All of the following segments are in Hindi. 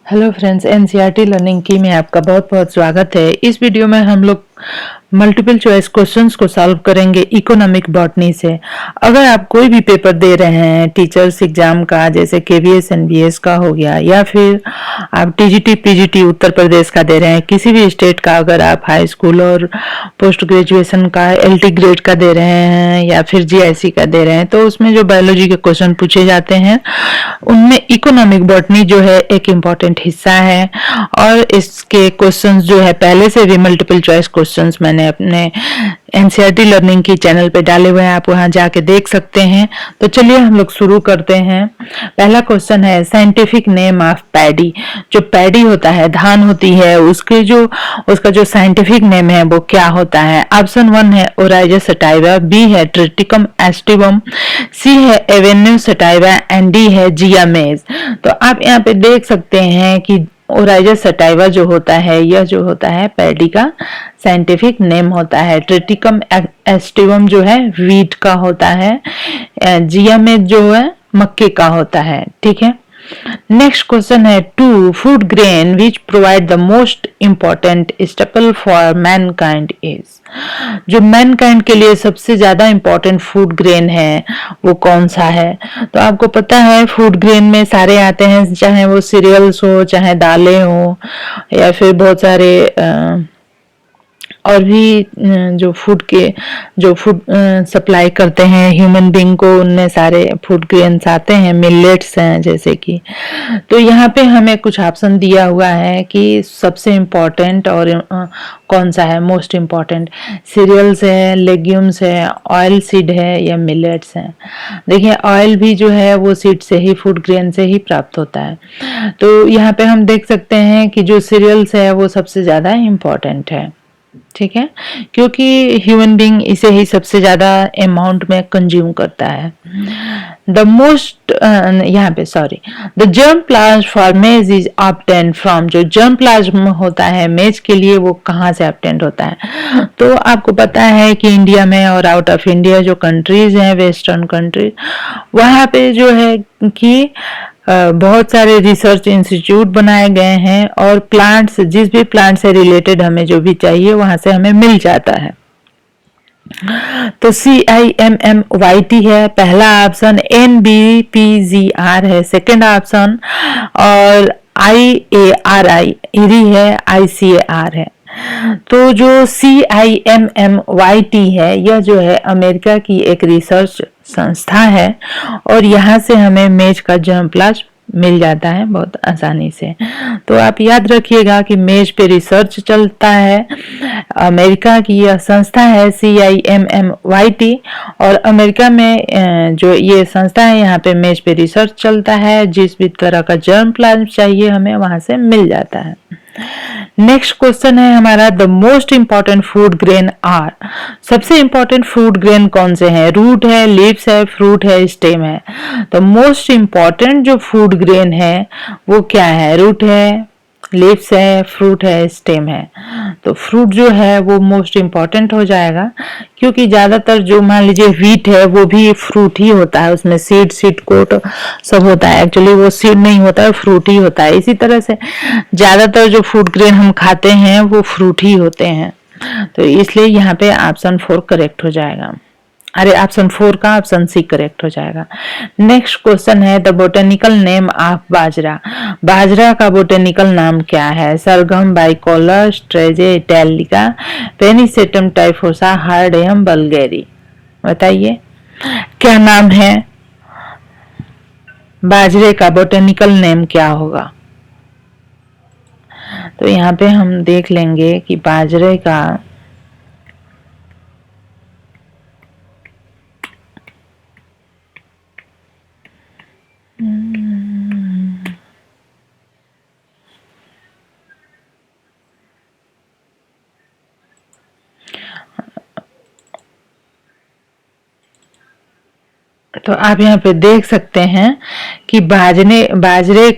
हेलो फ्रेंड्स, एनसीईआरटी लर्निंग की में आपका बहुत बहुत स्वागत है। इस वीडियो में हम लोग मल्टीपल चॉइस क्वेश्चंस को सॉल्व करेंगे इकोनॉमिक बॉटनी से। अगर आप कोई भी पेपर दे रहे हैं टीचर्स एग्जाम का, जैसे केवीएस एनबीएस का हो गया, या फिर आप टीजीटी पीजीटी उत्तर प्रदेश का दे रहे हैं, किसी भी स्टेट का, अगर आप हाई स्कूल और पोस्ट ग्रेजुएशन का एलटी ग्रेड का दे रहे हैं या फिर जीआईसी का दे रहे हैं, तो उसमें जो बायोलॉजी के क्वेश्चन पूछे जाते हैं उनमें इकोनॉमिक बॉटनी जो है एक इम्पॉर्टेंट हिस्सा है। और इसके क्वेश्चंस जो है पहले से भी मल्टीपल चॉइस क्वेश्चंस मैंने अपने एनसीईआरटी लर्निंग की चैनल पे डाले हुए हैं, आप वहां जाके देख सकते हैं। तो चलिए हम लोग शुरू करते हैं। पहला क्वेश्चन है साइंटिफिक नेम ऑफ पैडी। जो पैडी होता है, धान होती है, उसका जो साइंटिफिक नेम है वो क्या होता है? ऑप्शन 1 है ओराइजा सटाइवा, बी है ट्रिटिकम एस्टिवम, सी है एवेन्यू सटाइवा एंड डी है जिया मेज। तो आप यहाँ पे देख सकते हैं कि ओराइजा सटाइवा जो होता है, यह जो होता है पैडी का साइंटिफिक नेम होता है। ट्रिटिकम एस्टिवम जो है वीट का होता है, जिया मेज जो है मक्के का होता है। ठीक है। नेक्स्ट क्वेश्चन है two food grain which provide the most important staple for mankind is. जो मैनकाइंड के लिए सबसे ज्यादा इंपॉर्टेंट फूड ग्रेन है वो कौन सा है? तो आपको पता है फूड ग्रेन में सारे आते हैं, चाहे वो सीरियल्स हो, चाहे दालें हो, या फिर बहुत सारे और भी जो फूड सप्लाई करते हैं ह्यूमन बीइंग को, उनमें सारे फूड ग्रेन्स आते हैं, मिलेट्स हैं जैसे कि। तो यहाँ पे हमें कुछ ऑप्शन दिया हुआ है कि सबसे इम्पोर्टेंट और कौन सा है मोस्ट इम्पोर्टेंट। सीरियल्स है, लेग्यूम्स है, ऑयल सीड है या मिलेट्स है। देखिए ऑयल भी जो है वो सीड से ही, फूड ग्रेन से ही प्राप्त होता है। तो यहाँ पे हम देख सकते हैं कि जो सीरियल्स है वो सबसे ज्यादा इम्पोर्टेंट है। ठीक है, क्योंकि ह्यूमन बीइंग इसे ही सबसे ज्यादा अमाउंट में कंज्यूम करता है। द जर्म प्लाज्म फॉर मेज इज ऑब्टेन्ड फ्रॉम। जो जर्म प्लाज्म होता है मेज के लिए वो कहाँ से ऑब्टेन्ड होता है? तो आपको पता है कि इंडिया में और आउट ऑफ इंडिया जो कंट्रीज हैं, वेस्टर्न कंट्रीज, वहां पे जो है कि बहुत सारे रिसर्च इंस्टीट्यूट बनाए गए हैं और प्लांट्स, जिस भी प्लांट से रिलेटेड हमें जो भी चाहिए वहां से हमें मिल जाता है। तो CIMMYT है पहला ऑप्शन, NBPGR है सेकंड ऑप्शन, और IARI इरी है, ICAR है। तो जो CIMMYT है यह जो है अमेरिका की एक रिसर्च संस्था है और यहाँ से हमें मेज का जर्म प्लाज्म मिल जाता है बहुत आसानी से। तो आप याद रखिएगा कि मेज पे रिसर्च चलता है, अमेरिका की यह संस्था है CIMMYT, और अमेरिका में जो ये संस्था है यहाँ पे मेज पे रिसर्च चलता है। जिस भी तरह का जर्म प्लाज्म चाहिए हमें वहां से मिल जाता है। नेक्स्ट क्वेश्चन है हमारा the most important food grain are. सबसे इंपॉर्टेंट फूड ग्रेन कौन से हैं? रूट है, लीव्स है, फ्रूट है, स्टेम है। तो मोस्ट इंपॉर्टेंट जो फूड ग्रेन है वो क्या है? रूट है, लीव्स है, फ्रूट है, स्टेम है। तो फ्रूट जो है वो मोस्ट इम्पॉर्टेंट हो जाएगा, क्योंकि ज्यादातर जो मान लीजिए व्हीट है वो भी फ्रूट ही होता है, उसमें सीड कोट सब होता है। एक्चुअली वो सीड नहीं होता है, फ्रूट ही होता है। इसी तरह से ज्यादातर जो फूड ग्रेन हम खाते हैं वो फ्रूट ही होते हैं। तो इसलिए यहाँ पे ऑप्शन 4 करेक्ट हो जाएगा। अरे ऑप्शन 4 का ऑप्शन सी करेक्ट हो जाएगा। नेक्स्ट क्वेश्चन है द बोटेनिकल नेम ऑफ बाजरा। बाजरा का बोटेनिकल नाम क्या है? सरगम, बाइकोलर, स्ट्रेजे इटैलिका, पेनिसेटम टाइफोसा, हार्डियम बल्गेरी। बताइए क्या नाम है? बाजरे का बोटेनिकल नेम क्या होगा? तो यहाँ पे हम देख लेंगे कि बाजरे का तो आप यहाँ पे देख सकते हैं कि बाजरे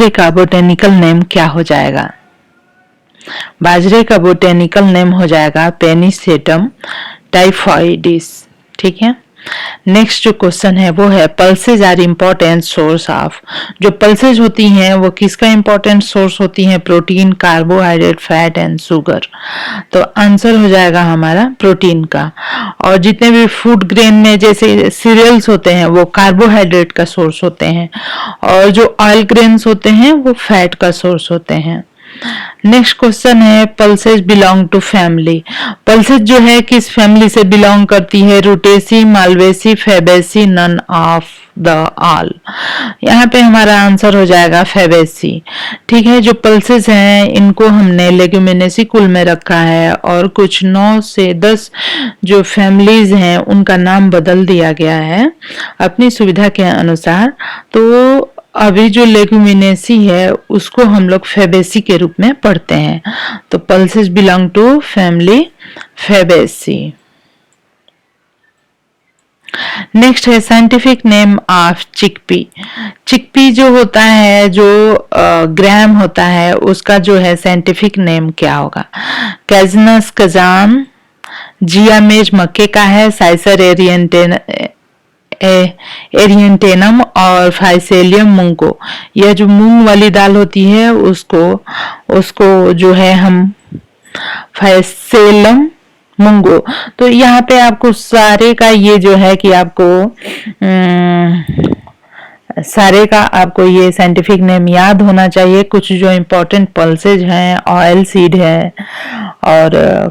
का बोटेनिकल नेम क्या हो जाएगा? बाजरे का बोटेनिकल नेम हो जाएगा पेनिसेटम टाइफॉइडिस। ठीक है। नेक्स्ट जो क्वेश्चन है वो है pulses are important source of. जो पल्सेज होती हैं वो किसका इम्पोर्टेंट सोर्स होती हैं? Protein, carbohydrate, fat and sugar. तो आंसर हो जाएगा हमारा प्रोटीन का। और जितने भी फूड ग्रेन में जैसे सीरियल्स होते हैं वो कार्बोहाइड्रेट का सोर्स होते हैं, और जो ऑयल ग्रेन्स होते हैं वो फैट का सोर्स होते हैं। नेक्स्ट क्वेश्चन है pulses belong to family. Pulses जो है किस फैमिली से बिलोंग करती है? Rutaceae, Malvaceae, Fabaceae, none of the all. यहाँ पे हमारा आंसर हो जाएगा फेबेसी। ठीक है। जो पल्सेस हैं इनको हमने लेग्यूमिनेसी कुल में रखा है, और कुछ 9 से 10 जो फैमिलीज हैं उनका नाम बदल दिया गया है अपनी सुविधा के अनुसार। तो अभी जो लेग्यूमिनेसी है उसको हम लोग फेबेसी के रूप में पढ़ते हैं। तो pulses belong to family Fabaceae. Next है scientific name of chickpea. Chickpea जो होता है, जो ग्राम होता है, उसका जो है साइंटिफिक नेम क्या होगा? कैजनस कजान, जियामेज मक्के का है, साइसर एरियंटेनम और फाइसेलियम मूंगो। यह जो मूंग वाली दाल होती है उसको जो है हम फाइसेलम मूंगो। तो यहाँ पे आपको सारे का ये जो है कि आपको सारे का आपको ये साइंटिफिक नेम याद होना चाहिए। कुछ जो इम्पोर्टेंट पल्सेज हैं, ऑयल सीड है और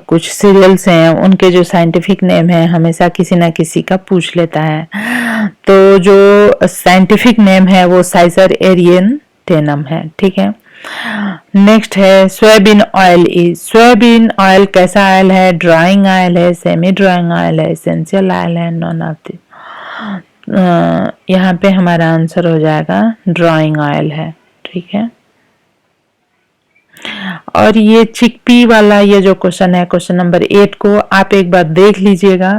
कुछ सीरियल्स हैं, उनके जो साइंटिफिक नेम है हमेशा किसी ना किसी का पूछ लेता है। तो जो साइंटिफिक नेम है वो साइसर एरियंटेनम है। ठीक है। नेक्स्ट है soybean oil is. Soybean oil कैसा ऑयल है? ड्राइंग ऑयल है, सेमी ड्राइंग ऑयल है, एसेंशियल ऑयल है, नॉन ऑफ द। यहाँ पे हमारा आंसर हो जाएगा ड्राइंग ऑयल है। ठीक है। और ये चिकपी वाला ये जो क्वेश्चन है, क्वेश्चन नंबर 8 को आप एक बार देख लीजिएगा,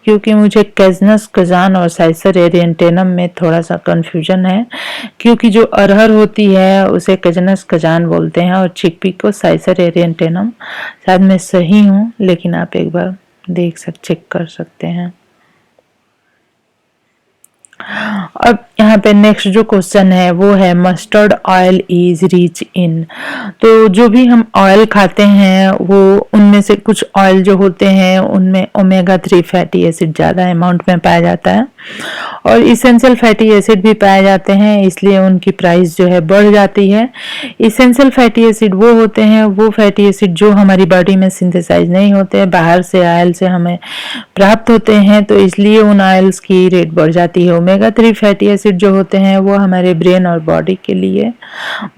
क्योंकि मुझे कैजनस कजान और साइसर एरियंटेनम में थोड़ा सा कंफ्यूजन है। क्योंकि जो अरहर होती है उसे कैजनस कजान बोलते हैं और चिकपी को साइसर एरियंटेनम। शायद मैं सही हूँ, लेकिन आप एक बार चेक कर सकते हैं। अब यहाँ पे नेक्स्ट जो क्वेश्चन है वो है mustard oil is rich in. तो जो भी हम ऑयल खाते हैं वो उनमें से कुछ ऑयल जो होते हैं उनमें ओमेगा 3 फैटी एसिड ज़्यादा अमाउंट में पाया जाता है, और इसेंशियल फैटी एसिड भी पाए जाते हैं, इसलिए उनकी प्राइस जो है बढ़ जाती है। इसेंशियल फैटी एसिड वो होते हैं, वो फैटी एसिड जो हमारी बॉडी में सिंथेसाइज नहीं होते, बाहर से ऑयल से हमें प्राप्त होते हैं, तो इसलिए उन ऑयल्स की रेट बढ़ जाती है। ओमेगा 3 फैटी एसिड जो होते हैं वो हमारे ब्रेन और बॉडी के लिए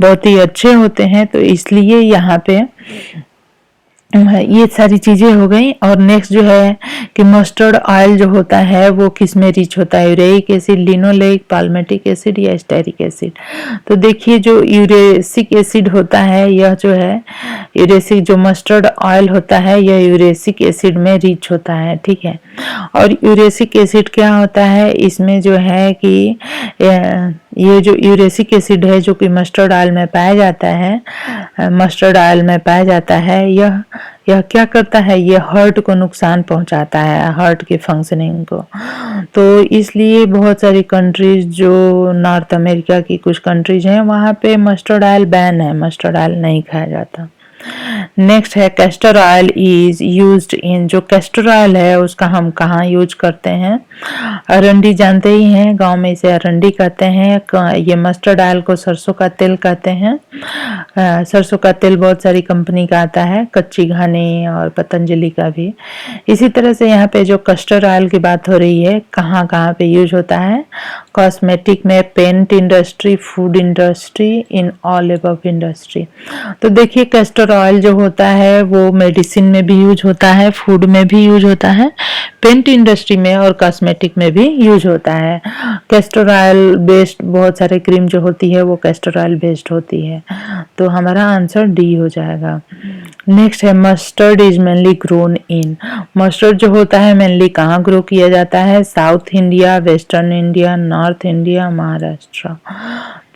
बहुत ही अच्छे होते हैं, तो इसलिए यहाँ पे ये सारी चीजें हो गई। और नेक्स्ट जो है कि मस्टर्ड ऑयल जो होता है वो किस में रिच होता है? यूरेसिक एसिड, लिनोलेइक, पाल्मेटिक एसिड या स्टेरिक एसिड। तो देखिए जो यूरेसिक एसिड होता है, यह जो है यूरेसिक जो मस्टर्ड ऑयल होता है यह यूरेसिक एसिड में रिच होता है। ठीक है। और यूरेसिक एसिड क्या होता है? इसमें जो है कि ये जो यूरेसिक एसिड है जो कि मस्टर्ड ऑयल में पाया जाता है, यह क्या करता है? ये हार्ट को नुकसान पहुंचाता है, हार्ट के फंक्शनिंग को। तो इसलिए बहुत सारी कंट्रीज जो नॉर्थ अमेरिका की कुछ कंट्रीज हैं वहाँ पे मस्टर्ड ऑयल बैन है, मस्टर्ड ऑयल नहीं खाया जाता। नेक्स्ट है castor oil is used in. जो कैस्टर ऑयल है उसका हम कहाँ यूज करते हैं? अरंडी जानते ही हैं, गांव में इसे अरंडी कहते हैं। ये मस्टर्ड ऑयल को सरसों का तेल कहते हैं। सरसों का तेल बहुत सारी कंपनी का आता है, कच्ची घानी और पतंजलि का भी। इसी तरह से यहाँ पे जो कैस्टर ऑयल की बात हो रही है, कहाँ कहाँ पे यूज होता है? कॉस्मेटिक में, paint industry, food industry, in all above industry. तो देखिए कैस्टर ऑयल जो होता है वो मेडिसिन में भी यूज होता है, फूड में भी यूज होता है, पेंट इंडस्ट्री में और कॉस्मेटिक में भी यूज होता है। कैस्टर ऑयल बेस्ड बहुत सारे क्रीम जो होती है वो कैस्टर ऑयल बेस्ड होती है। तो हमारा आंसर डी हो जाएगा। नेक्स्ट है mustard is mainly grown in. Mustard जो होता है मेनली कहाँ ग्रो किया जाता है? South India, western India, north north India, Maharashtra.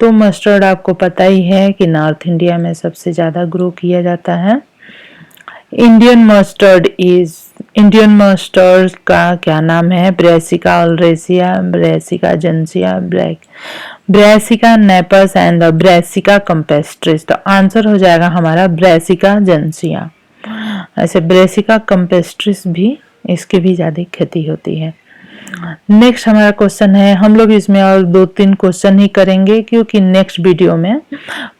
तो मस्टर्ड आपको पता ही है कि नॉर्थ इंडिया में सबसे ज़्यादा ग्रो किया जाता है। इंडियन मस्टर्ड का क्या नाम है? Brassica oleracea, Brassica juncea, Brassica napus and the Brassica campestris. तो आंसर हो जाएगा हमारा ब्रासिका जेनेसिया। ऐसे ब्रासिका कैम्पेस्ट्रिस भी, इसकी भी ज्यादा खेती होती है। नेक्स्ट हमारा क्वेश्चन है, हम लोग इसमें और 2-3 क्वेश्चन ही करेंगे क्योंकि नेक्स्ट वीडियो में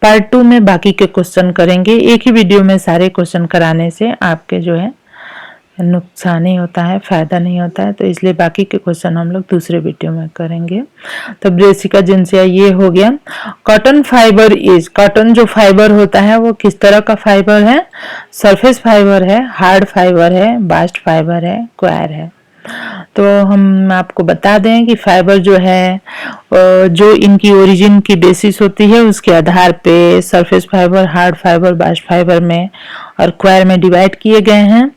पार्ट 2 में बाकी के क्वेश्चन करेंगे। एक ही वीडियो में सारे क्वेश्चन कराने से आपके जो है नुकसान ही होता है, फायदा नहीं होता है, तो इसलिए बाकी के क्वेश्चन हम लोग दूसरे वीडियो में करेंगे। तो ब्रासिका जेनेसिया ये हो गया। कॉटन फाइबर इज, कॉटन जो फाइबर होता है वो किस तरह का फाइबर है? सरफेस फाइबर है, हार्ड फाइबर है, बास्ट फाइबर है, क्वायर है। तो हम आपको बता दें कि फाइबर जो है जो इनकी ओरिजिन की बेसिस होती है उसके आधार पे surface fibre, hard fibre, bast fibre में और क्वायर में डिवाइड किए गए हैं।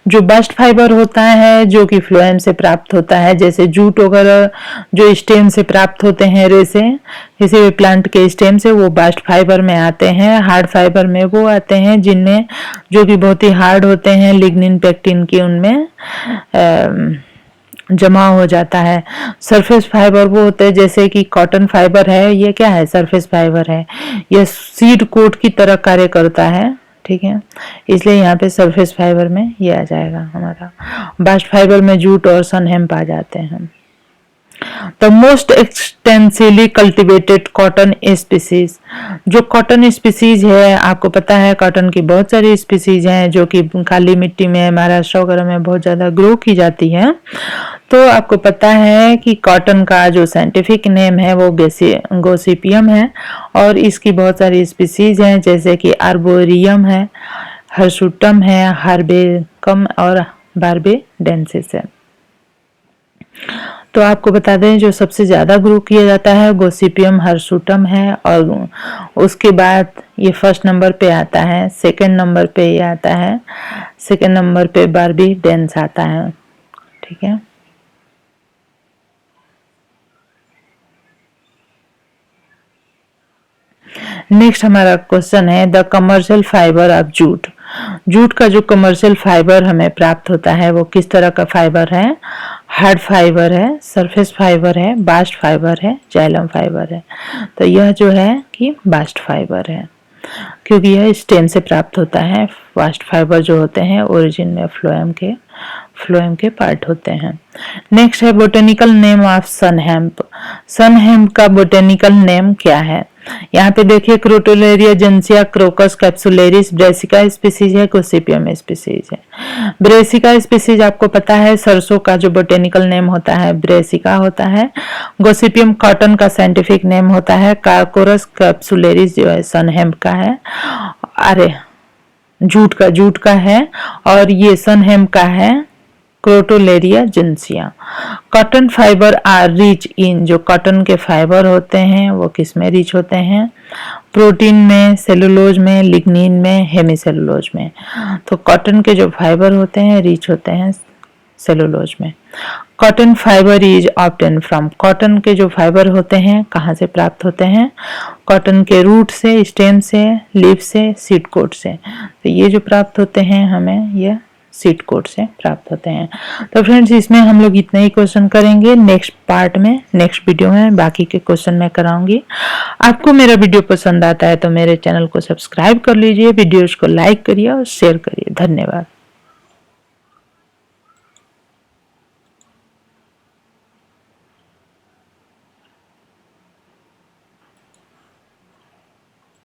जो बास्ट फाइबर होता है जो कि फ्लोएम से प्राप्त होता है, जैसे जूट वगैरह जो स्टेम से प्राप्त होते हैं, रेसे किसी भी प्लांट के स्टेम से, वो बास्ट फाइबर में आते हैं। हार्ड फाइबर में वो आते हैं जिनमें जो कि बहुत ही हार्ड होते हैं, लिग्निन पेक्टिन की उनमें जमा हो जाता है। सरफेस फाइबर वो होते हैं जैसे कि कॉटन फाइबर है, ये क्या है? सरफेस फाइबर है, ये सीड कोट की तरह कार्य करता है, ठीक है, इसलिए यहाँ पे सरफेस फाइबर में ये आ जाएगा हमारा। बास्ट फाइबर में जूट और सन हेम्प आ जाते हैं। The most extensively cultivated cotton species, जो कॉटन स्पीसीज है, आपको पता है कॉटन की बहुत सारी स्पीसीज हैं जो कि काली मिट्टी में, महाराष्ट्र वगैरह में बहुत ज्यादा ग्रो की जाती है। तो आपको पता है कि कॉटन का जो साइंटिफिक नेम है वो गोसिपियम है और इसकी बहुत सारी स्पीसीज हैं जैसे कि आर्बोरियम है, हर्सुटम है, हार्बेकम और बार्बेडेंसिस है। तो आपको बता दें जो सबसे ज्यादा ग्रो किया जाता है गोसिपियम हर्सुटम है और उसके बाद ये फर्स्ट नंबर पे आता है, सेकंड नंबर पे ये आता है, सेकंड नंबर पे बार्बेडेंस आता है, ठीक है। नेक्स्ट हमारा क्वेश्चन है the commercial fibre of jute. Jute का जो कमर्शियल फाइबर हमें प्राप्त होता है वो किस तरह का फाइबर है? हार्ड फाइबर है, सरफेस फाइबर है, बास्ट फाइबर है, जाइलम फाइबर है। तो यह जो है कि बास्ट फाइबर है क्योंकि यह स्टेम से प्राप्त होता है। बास्ट फाइबर जो होते हैं ओरिजिन में फ्लोएम के पार्ट होते हैं। नेक्स्ट है botanical name of sun hemp. Sun hemp का बोटेनिकल नेम क्या है? यहाँ पे देखिए Crotalaria juncea, Crocus capsularis, Brassica species है, गोसिपियम स्पीसीज है। ब्रासिका स्पीसीज आपको पता है सरसों का जो बोटेनिकल नेम होता है ब्रासिका होता है। गोसिपियम कॉटन का साइंटिफिक नेम होता है कार्कोरस कैप्सुलेरिस जो है सन हेम्प का है, अरे जूट का है, और ये सन हेम्प का है Crotalaria juncea. Cotton fibre are rich in, जो कॉटन के फाइबर होते हैं वो किस में रिच होते हैं? प्रोटीन में, सेलुलोज में, लिग्निन में, हेमीसेलुलोज में। तो कॉटन के जो फाइबर होते हैं रिच होते हैं सेलुलोज में। Cotton fibre is obtain from, cotton के जो फाइबर होते हैं कहाँ से प्राप्त होते हैं? कॉटन के रूट से, स्टेम से, लीफ से, सीड कोट से। तो ये जो प्राप्त होते हैं हमें ये सीड कोट से प्राप्त होते हैं। तो फ्रेंड्स इसमें हम लोग इतना ही क्वेश्चन करेंगे। नेक्स्ट पार्ट में, नेक्स्ट वीडियो में बाकी के क्वेश्चन मैं कराऊंगी। आपको मेरा वीडियो पसंद आता है तो मेरे चैनल को सब्सक्राइब कर लीजिए, वीडियोज को लाइक करिए और शेयर करिए। धन्यवाद।